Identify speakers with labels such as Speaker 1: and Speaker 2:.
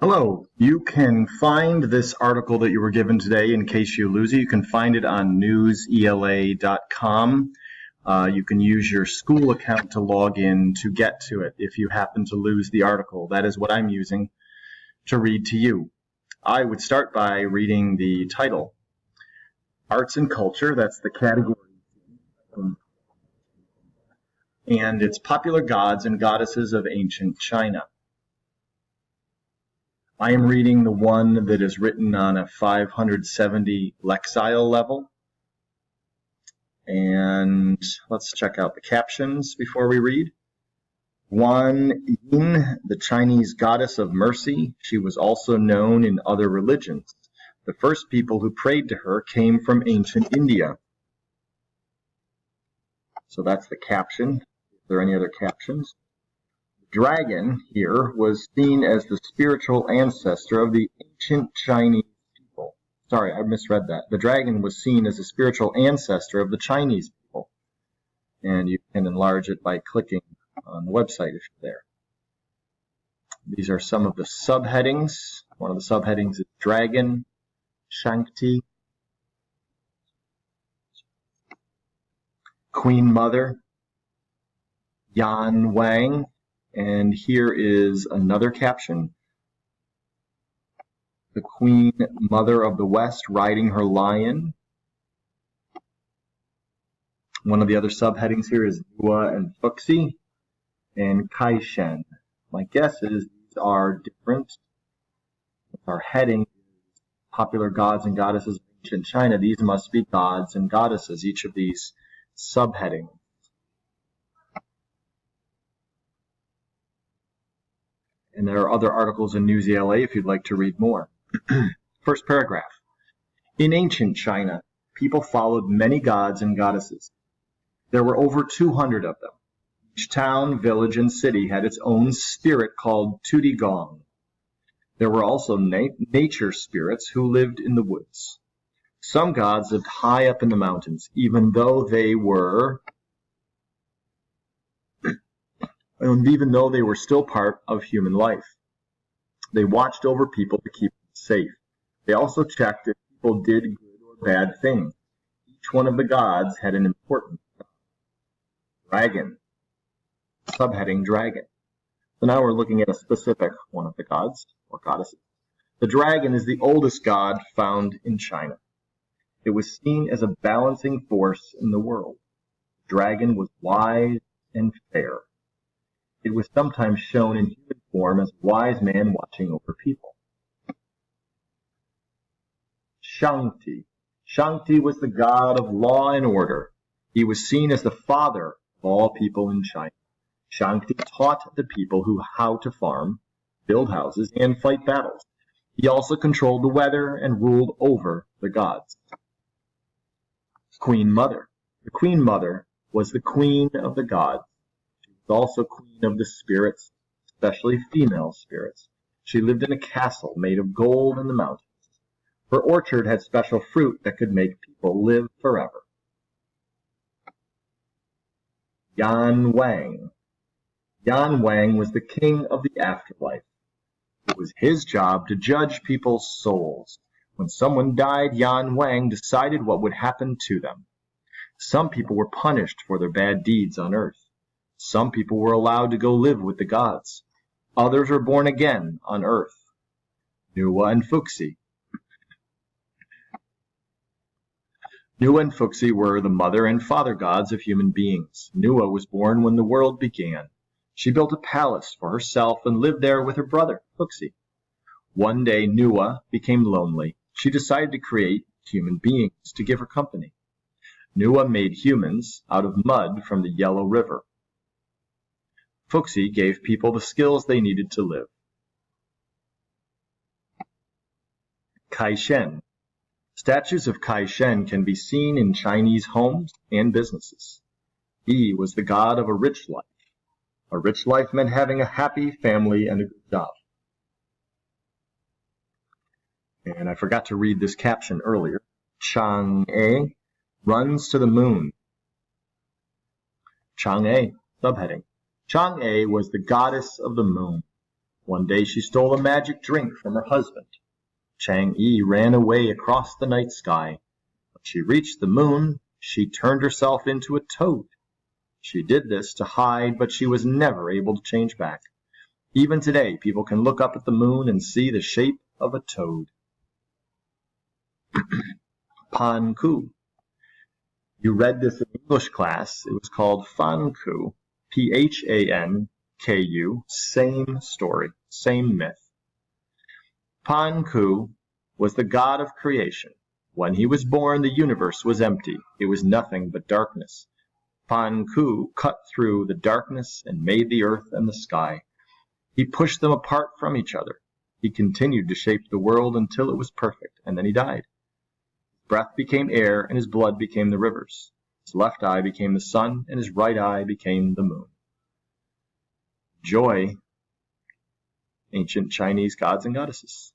Speaker 1: Hello, you can find this article that you were given today in case you lose it. You can find it on newsela.com. You can use your school account to log in to get to it if you happen to lose the article. That is what I'm using to read to you. I would start by reading the title. Arts and Culture, that's the category. And it's Popular Gods and Goddesses of Ancient China. I am reading the one that is written on a 570 Lexile level. And let's check out the captions before we read. Guan Yin, the Chinese goddess of mercy, she was also known in other religions. The first people who prayed to her came from ancient India. So that's the caption. Are there any other captions? Dragon here was seen as the spiritual ancestor of the ancient Chinese people. Sorry, I misread that. The dragon was seen as the spiritual ancestor of the Chinese people. And you can enlarge it by clicking on the website if you're there. These are some of the subheadings. One of the subheadings is Dragon, Shangti, Queen Mother, Yan Wang. And here is another caption. The Queen Mother of the West riding her lion. One of the other subheadings here is Nuwa and Fuxi and Kaishen. My guess is these are different. Our heading is Popular Gods and Goddesses of Ancient China. These must be gods and goddesses, each of these subheadings. And there are other articles in Newsela if you'd like to read more. First paragraph. In ancient China, people followed many gods and goddesses. There were over 200 of them. Each town, village, and city had its own spirit called Tudigong. There were also nature spirits who lived in the woods. Some gods lived high up in the mountains, even though they were still part of human life. They watched over people to keep them safe. They also checked if people did good or bad things. Each one of the gods had an important job. Dragon. Subheading Dragon. So now we're looking at a specific one of the gods or goddesses. The dragon is the oldest god found in China. It was seen as a balancing force in the world. The dragon was wise and fair. It was sometimes shown in human form as a wise man watching over people. Shangti. Shangti was the god of law and order. He was seen as the father of all people in China. Shangti taught the people how to farm, build houses, and fight battles. He also controlled the weather and ruled over the gods. Queen Mother. The Queen Mother was the queen of the gods. Also queen of the spirits, especially female spirits. She lived in a castle made of gold in the mountains. Her orchard had special fruit that could make people live forever. Yan Wang. Yan Wang was the king of the afterlife. It was his job to judge people's souls. When someone died, Yan Wang decided what would happen to them. Some people were punished for their bad deeds on earth. Some people were allowed to go live with the gods. Others were born again on earth. Nuwa and Fuxi. Nuwa and Fuxi were the mother and father gods of human beings. Nuwa was born when the world began. She built a palace for herself and lived there with her brother, Fuxi. One day, Nuwa became lonely. She decided to create human beings to give her company. Nuwa made humans out of mud from the Yellow River. Fuxi gave people the skills they needed to live. Kaishen. Statues of Kaishen can be seen in Chinese homes and businesses. He was the god of a rich life. A rich life meant having a happy family and a good job. And I forgot to read this caption earlier. Chang'e runs to the moon. Chang'e, subheading. Chang'e was the goddess of the moon. One day she stole a magic drink from her husband. Chang-Yi ran away across the night sky. When she reached the moon, she turned herself into a toad. She did this to hide, but she was never able to change back. Even today, people can look up at the moon and see the shape of a toad. Pan Ku. You read this in English class. It was called Fanku. Phanku. Same story, same myth. Pan Ku was the god of creation. When he was born, the universe was empty. It was nothing but darkness. Pan Ku cut through the darkness and made the earth and the sky. He pushed them apart from each other. He continued to shape the world until it was perfect, and then he died. His breath became air, and his blood became the rivers. His left eye became the sun, and his right eye became the moon. Joy, ancient Chinese gods and goddesses.